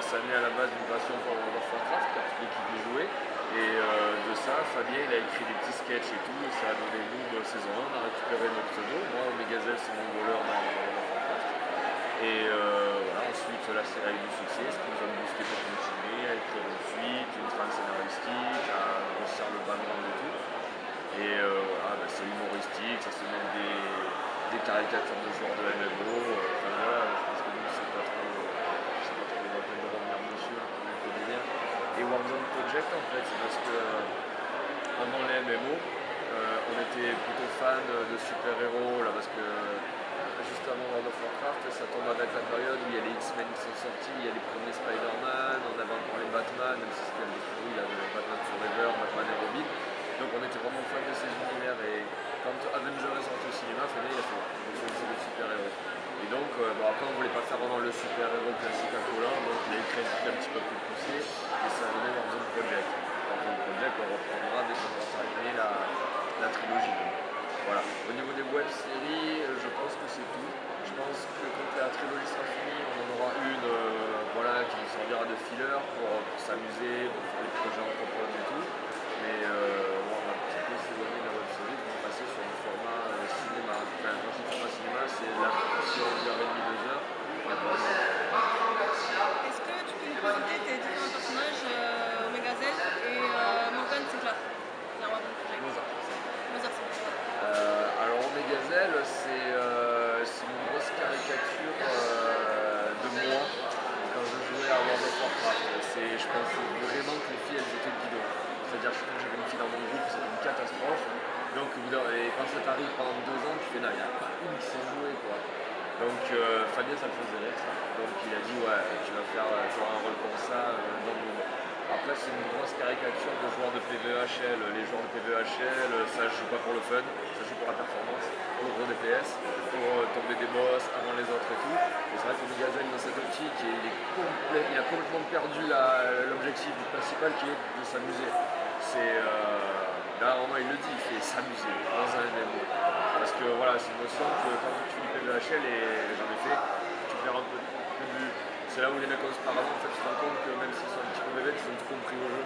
ça naît à la base d'une passion pour World of Warcraft, car toute l'équipe y jouait. Et de ça, Fabien il a écrit des petits sketchs et tout, et ça a donné Noob saison 1, on a récupéré notre pseudo. Moi, Omegazel, c'est mon voleur dans World of Warcraft. Et voilà, ensuite la série a eu du succès, ce qui nous a boosté pour continuer, à écrire une suite, une trame scénaristique, à grossir le background et tout. Et voilà, c'est humoristique, ça se met des caricatures de joueurs de MMO. Enfin voilà, je pense que nous c'est pas trop la peine de revenir dessus, hein, comme un peu délire. Et Warzone Project en fait, c'est parce que pendant les MMO, on était plutôt fan de super-héros là parce que juste avant World of Warcraft, ça tombe avec la période où il y a les X-Men qui sont sortis, il y a les premiers Spider-Man, on avait encore les Batman, même si c'était un peu pourri, il y avait Batman Forever, Batman et Robin. Donc on était vraiment fan de ces univers et quand Avengers est sorti au cinéma, Fabien il a fait des super-héros. Et donc bon, après on voulait pas faire vraiment le super-héros classique à collant, donc il a écrit un truc un petit peu plus poussé et ça a donné Warzone Project. Warzone Project on reprendra dès qu'on va terminer la trilogie. Voilà. Au niveau des web-séries, je pense que c'est tout. Je pense que quand la trilogie sera finie, on en aura une voilà, qui nous servira de filler pour s'amuser, pour faire les projets en propre et tout. Mais bon, on va un petit peu s'éloigner de la web-série pour passer sur le format cinéma. Enfin, quand je dis format cinéma, c'est la fiction 1h30, 2h. Est-ce que tu peux nous présenter tes différents personnages, Omegazel et Morgan Sinclair, la Warzone Project? Mozart Sinclair. Alors Omegazel, c'est une grosse caricature de moi quand je jouais à World of Warcraft. Je pensais vraiment que les filles elles étaient bidons. C'est-à-dire que quand j'avais une fille dans mon groupe, c'était une catastrophe. Donc et quand ça t'arrive pendant 2 ans, tu fais non, il n'y a pas une qui sait jouer quoi. Donc Fabien ça le faisait rire ça. Donc il a dit ouais tu vas faire un rôle comme ça dans le monde. Après c'est une grosse caricature de joueurs de PvEHL. Les joueurs de PvEHL, ça je joue pas pour le fun, ça joue pour la performance, pour le gros DPS, pour tomber des boss avant les autres et tout. Et c'est vrai que Omegazel dans cette optique, il a complètement perdu l'objectif principal qui est de s'amuser. Là vraiment il le dit, il fait s'amuser dans un MMO. Parce que voilà, c'est une notion que quand tu lis PvEHL et j'en ai fait, tu perds un peu de vue. C'est là où les mecs ont auparavant, en fait, tu te rends compte que même s'ils sont un petit peu bébêtes, ils ont tout compris au jeu.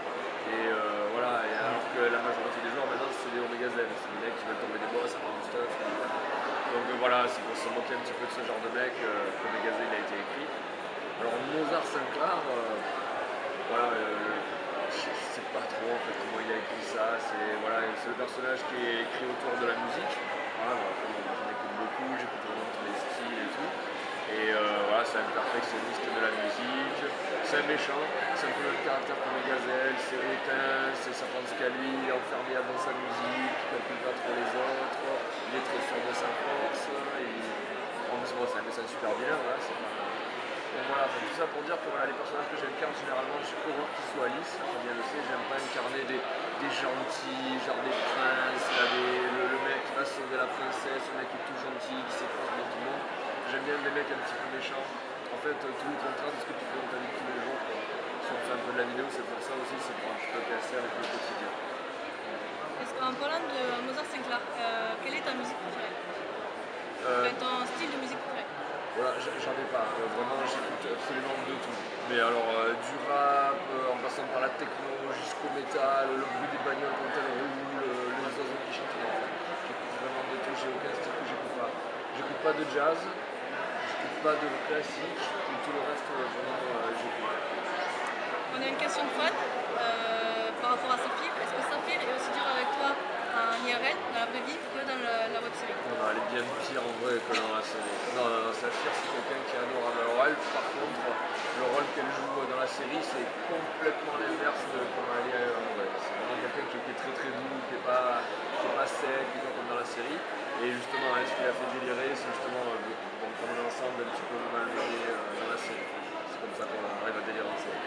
Et voilà, et alors que la majorité des joueurs maintenant, c'est des Omegazel. C'est des mecs qui veulent tomber des boss, avoir du stuff. Donc voilà, c'est pour se moquer un petit peu de ce genre de mec qu'Omegazel a été écrit. Alors Mozart Sinclair, voilà, je sais pas trop en fait comment il a écrit ça. C'est le personnage qui est écrit autour de la musique. Voilà, j'en écoute beaucoup, j'écoute vraiment tous les styles et tout. Et voilà, c'est un perfectionniste de la musique, c'est un méchant, c'est un peu le même caractère qu'Omegazel, c'est hautain, ça pense qu'à lui, il est enfermé dans sa musique, il ne calcule pas trop les autres, il est très sûr de sa force, en plus bon, c'est un message super bien, voilà, donc voilà, tout ça pour dire que voilà, les personnages que j'incarne généralement, je suis heureux qu'ils soient lisses, Fabien le sait, j'aime pas incarner des gentils, genre des princes, le mec qui va sauver la princesse, le mec qui est tout gentil, qui s'efforce dans tout le monde. J'aime bien des mecs un petit peu méchants. En fait, tout le contraire de ce que tu fais dans ta vie de tous les jours. Si on fait un peu de la vidéo, c'est pour ça aussi, c'est pour un petit peu casser avec le quotidien. En parlant de Mozart Sinclair, quelle est ta musique préférée? Ton style de musique préféré? Voilà, j'en ai pas. Vraiment, j'écoute absolument de tout. Mais alors, du rap, en passant par la techno, jusqu'au métal, le bruit des bagnoles quand elles roulent, les oiseaux qui chantent. J'écoute vraiment de tout. J'ai aucun style que j'écoute pas. J'écoute pas de jazz. Pas de classique, et tout le reste vraiment j'écoute. On a une question de fan par rapport à Saphir. Est-ce que Saphir est aussi dur avec toi en IRL, dans la vraie vie, que dans la web série? Non, elle est bien pire en vrai que dans la série. Non, Saphir c'est quelqu'un qui est adorable. Alors elle, par contre, le rôle qu'elle joue dans la série, c'est complètement l'inverse de comment elle est en vrai. C'est vraiment quelqu'un qui est très très doux, qui est pas sec, comme dans la série. Et justement, ce qui l'a fait délirer, c'est justement comme un ensemble un petit peu malmené dans la série. C'est comme ça qu'on arrive à délirer ensemble.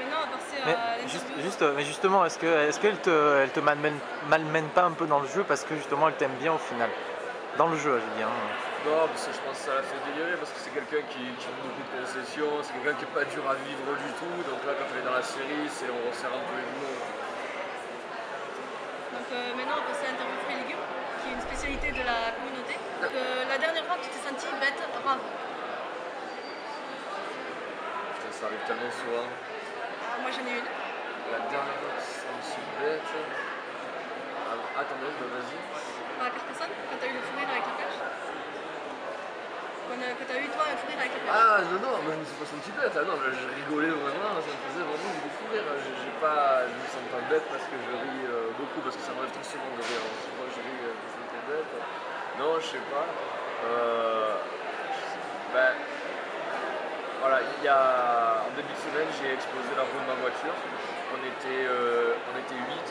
Maintenant, on va passer à l'interview. Mais justement, est-ce qu'elle te malmène pas un peu dans le jeu parce que justement elle t'aime bien au final? Dans le jeu, je veux dire. Non, parce que je pense que ça l'a fait délirer parce que c'est quelqu'un qui a beaucoup de concessions, c'est quelqu'un qui n'est pas dur à vivre du tout. Donc là, quand elle est dans la série, on resserre un peu les boulons. Donc maintenant, on va passer à l'interview fruits et légumes, qui est une spécialité de la communauté. Donc, la dernière fois que tu t'es senti bête, brave. ça arrive tellement souvent. Moi j'en ai une. La dernière fois que ça me suis bête. Attendez, vas-y. Par la Carcassonne, quand t'as eu le fou rire avec la pêche. Que t'as eu toi un fou rire avec la pêche. Ah non, non, moi je me suis pas senti bête. Ah non, je rigolais vraiment, ça me faisait vraiment beaucoup rire. Je me sens pas bête parce que je ris beaucoup, parce que ça m'arrive très souvent de rire. Moi je ris, je me sens pas bête. Non, je sais pas. Ben, voilà, en début de semaine, j'ai explosé la roue de ma voiture. On était 8,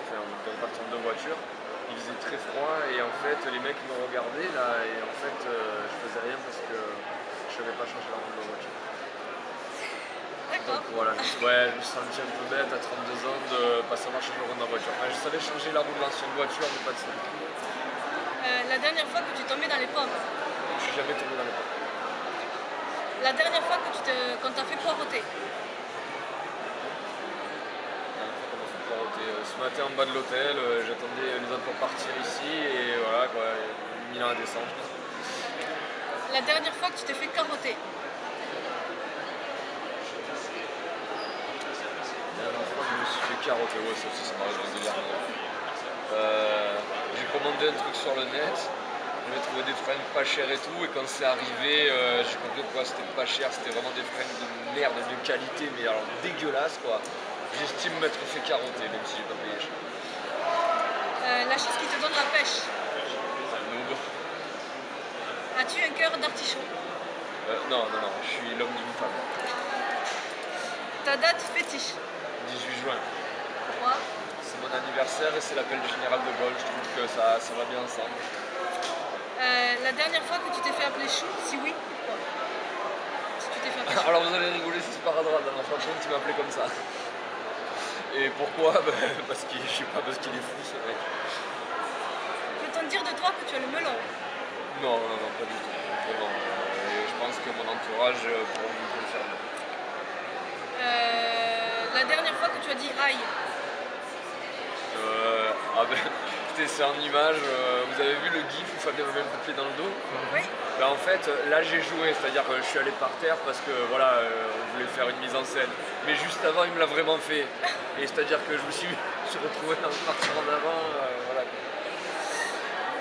enfin, on était parti en 2 voitures. Il faisait très froid et en fait, les mecs me regardaient là et en fait, je faisais rien parce que je savais pas changer la roue de ma voiture. D'accord. Donc voilà, je me suis senti un peu bête à 32 ans de pas savoir changer la roue de ma voiture. Enfin, je savais changer la roue de l'ancienne voiture, mais pas de ça. La dernière fois que tu tombais dans les pommes. Je suis jamais tombé dans les pommes. La dernière fois que qu'on t'a fait poireauter. Ce matin en bas de l'hôtel, j'attendais les autres pour partir ici et voilà quoi, 1000 ans à descendre. La dernière fois que tu t'es fait carotter. La dernière fois que je me suis fait carotter, ouais, ça aussi ça m'arrive régulièrement. J'ai commandé un truc sur le net, j'ai trouvé des fringues pas chères et tout, et quand c'est arrivé, j'ai compris pourquoi c'était pas cher, c'était vraiment des fringues de merde, de qualité, mais alors dégueulasse quoi. J'estime m'être fait carotter, même si j'ai pas payé cher. La chose qui te donne la pêche. Un noob. As-tu un cœur d'artichaut? Non, je suis l'homme d'une femme. Ta date fétiche? 18 juin. Pourquoi? C'est mon anniversaire et c'est l'appel du général de Gaulle, je trouve que ça va bien ensemble. La dernière fois que tu t'es fait appeler Chou, si oui, pourquoi? Si tu t'es fait appeler Chou. Alors vous allez rigoler, c'est sparadrap, dans ma chanson tu m'appelais comme ça. Et pourquoi? Parce qu'il, je sais pas, parce qu'il est fou ce mec. Peut-on dire de toi que tu as le melon? Non, pas du tout. Vraiment. Et je pense que mon entourage pourra me confirmer. La dernière fois que tu as dit aïe? Écoutez, c'est en image, vous avez vu le gif où Fabien me met un coup de pied dans le dos? Oui. En fait, là j'ai joué, c'est-à-dire que je suis allé par terre parce que voilà, on voulait faire une mise en scène. Mais juste avant, il me l'a vraiment fait. Et c'est-à-dire que je me suis retrouvé dans le partir en avant, voilà.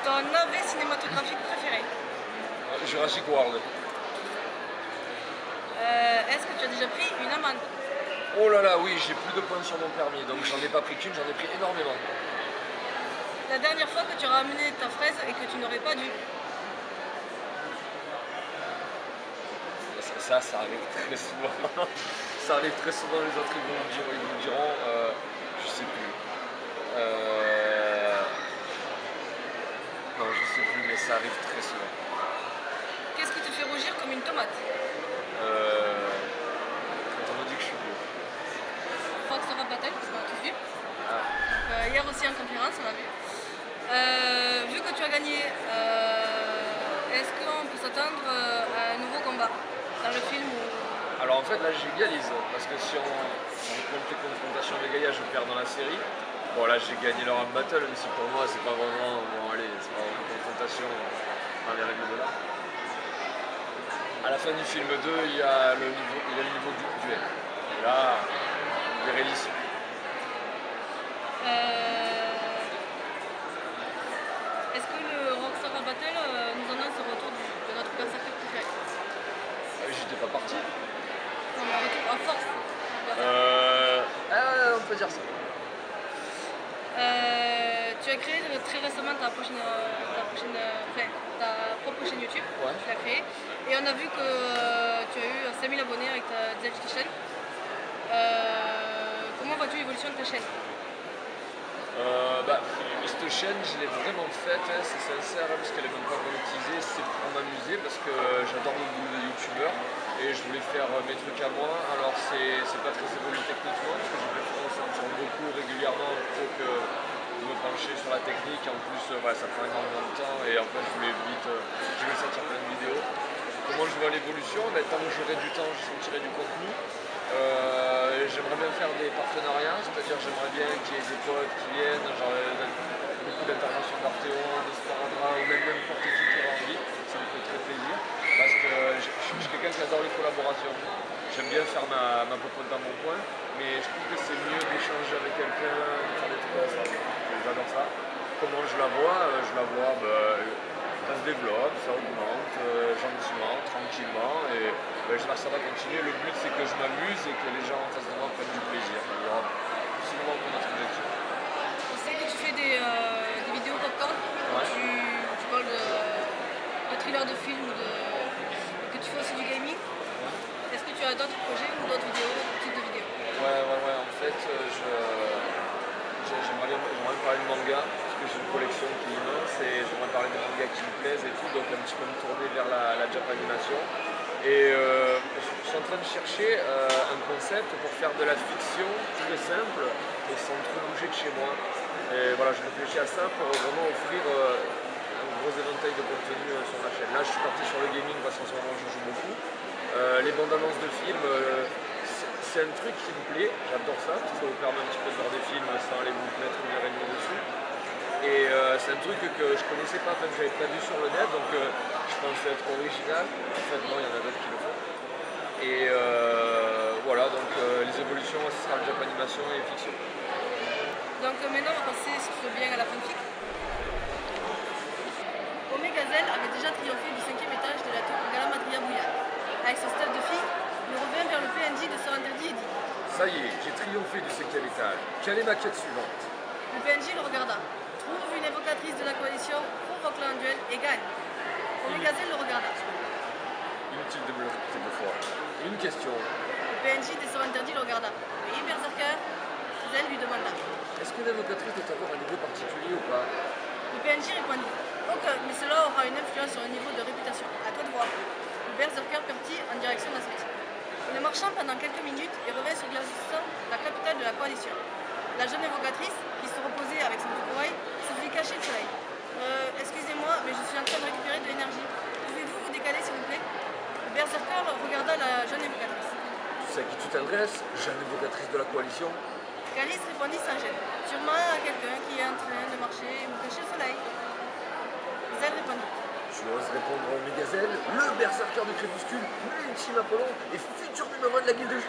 Ton AV cinématographique préféré? Jurassic World. Est-ce que tu as déjà pris une amende? Oh là là, oui, j'ai plus de points sur mon permis, donc j'en ai pas pris qu'une, j'en ai pris énormément. La dernière fois que tu as ramené ta fraise et que tu n'aurais pas dû? Ça arrive très souvent. Ça arrive très souvent, les autres ils vous diront, je sais plus. Non, je sais plus, mais ça arrive très souvent. Qu'est-ce qui te fait rougir comme une tomate? Quand on me dit que je suis beau. Fox Rap Battle, parce qu'on a tous vu. Ah. Hier aussi en conférence, on l'a vu. Vu que tu as gagné, est-ce qu'on peut s'attendre à un nouveau combat dans le film ou... Alors en fait là j'égalise, parce que si on compte les confrontations de Gaïa, je perds dans la série. Bon là j'ai gagné le rap battle, même si pour moi c'est pas vraiment, bon allez, c'est pas vraiment une confrontation dans les règles de l'art. À la fin du film 2, il y a le niveau du duel. Et là, vous verrez l'issue. Est-ce que le Rockstar Rap Battle nous annonce le retour de notre berserker préféré? J'étais pas parti. Non, mais retour en force. On peut dire ça. Tu as créé très récemment ta propre chaîne YouTube. Ouais. Tu l'as créée. Et on a vu que tu as eu 5000 abonnés avec ta chaîne. Comment vois-tu l'évolution de ta chaîne? Cette chaîne, je l'ai vraiment faite, hein, c'est sincère, parce qu'elle est même pas monétisée, c'est pour m'amuser, parce que j'adore le boulot de youtubeur et je voulais faire mes trucs à moi. Alors c'est pas très évolué techniquement, parce que j'ai préféré en sortir beaucoup régulièrement plutôt que de me pencher sur la technique. En plus, ça prend énormément de temps et en fait je voulais sortir plein de vidéos. Comment je vois l'évolution? Tant que j'aurai du temps, je sortirai du contenu. J'aimerais bien faire des partenariats, c'est-à-dire j'aimerais bien qu'il y ait des potes qui viennent, genre beaucoup d'interventions d'Arthéon, de Sparadrap ou même n'importe qui aurait envie, ça me fait très plaisir parce que je suis quelqu'un qui adore les collaborations. Je j'aime bien faire ma popote dans mon coin, mais je trouve que c'est mieux d'échanger avec quelqu'un, de faire des trucs ensemble. J'adore ça. Comment je la vois, ça se développe, ça augmente gentiment, tranquillement, et j'espère que ça va continuer. Le but c'est que je m'amuse et que les gens en face de moi prennent du plaisir. Il y aura possiblement que notre objectif. Je sais que tu fais des vidéos popcorn, Ouais. tu parles de thrillers de films, et que tu fais aussi du gaming. Est-ce que tu as d'autres projets ou d'autres vidéos, d'autres types de vidéos? Ouais. En fait, j'aimerais parler de manga, parce que j'ai une collection qui est immense et j'aimerais parler de mangas qui me plaisent et tout, donc un petit peu me tourner vers la Japanimation. Et je suis en train de chercher un concept pour faire de la fiction très simple et sans trop bouger de chez moi. Et voilà, je réfléchis à ça pour vraiment offrir un gros éventail de contenu sur ma chaîne. Là, je suis parti sur le gaming parce qu'en ce moment, je joue beaucoup. Les bandes annonces de films, c'est un truc qui me plaît, j'adore ça, parce que ça vous permet un petit peu de voir des films sans aller vous mettre une heure et demie dessus. Et c'est un truc que je connaissais pas, que j'avais pas vu sur le net, donc je pensais être original. En fait, non, il y en a d'autres qui le font. Et voilà, donc les évolutions, ce sera le Japanimation et fiction. Donc maintenant, on va passer, si tu veux bien, à la fanfic. Omegazel avait déjà triomphé du 5e étage de la tour Galamadria Bouillard. Avec son staff de filles, il revient vers le PNJ de Sœur Interdit et dit: Ça y est, j'ai triomphé du 5e étage. Quelle est ma quête suivante? Le PNJ le regarda, trouve une évocatrice de la coalition, provoque-la en duel et gagne. Omegazel le regarda. Inutile de me le répéter deux fois. Une question. Le PNJ de Sœur Interdit le regarda. Oui, Berserker? Zel lui demanda. Est-ce que l'évocatrice doit avoir un niveau particulier ou pas? Le PNJ répondit: aucun, mais cela aura une influence sur le niveau de réputation. À toi de voir. Le Berserker partit en direction de la sortie. Il marcha pendant quelques minutes et revint sur Glassstone, la capitale de la coalition. La jeune évocatrice, qui se reposait avec son courroie, se vit cacher le soleil. Excusez-moi, mais je suis en train de récupérer de l'énergie. Pouvez-vous vous décaler, s'il vous plaît? Le Berserker regarda la jeune évocatrice. Tu sais à qui tu t'adresses, jeune évocatrice de la coalition? Calice répondit sans gêne. Sûrement à quelqu'un qui est en train de marcher ou cacher le soleil. Zel répondit. Tu oses répondre au Omegazel, le berserker du crépuscule, l'ultime Apollon et futur numéro 1 de la guilde.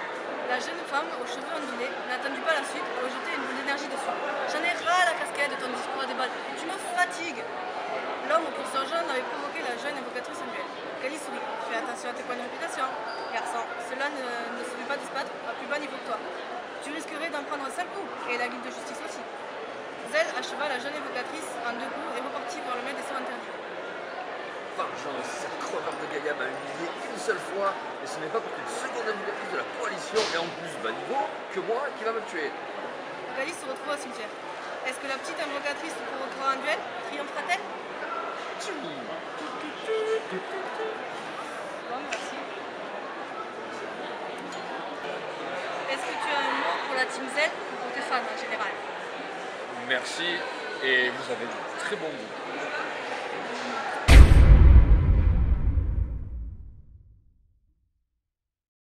La jeune femme aux cheveux ondulés n'attendit pas la suite pour jeter une boule d'énergie dessus. J'en ai ras la casquette de ton discours à des balles. Tu me fatigues. L'homme au curseur jaune avait provoqué la jeune évocatrice en duel. Cali sourit. Fais attention à tes points de réputation. Garçon, cela ne se fait pas de se battre à plus bas niveau que toi. Tu risquerais d'en prendre un seul coup, et la guilde de justice aussi. Zel acheva la jeune évocatrice en 2 coups et repartit vers le maître des sœurs interdites. Vengeance, cette crevarde de Gaïa m'a humilié une seule fois, et ce n'est pas pour qu'une seconde évocatrice de la coalition, et en plus bas niveau, que moi, qui va me tuer. Cali se retrouve au cimetière. Est-ce que la petite invocatrice se provoquera un duel? Triomphera-t-elle? Bon, merci. Est-ce que tu as un mot pour la team Z ou pour tes fans en général? Merci, et vous avez de très bon goût.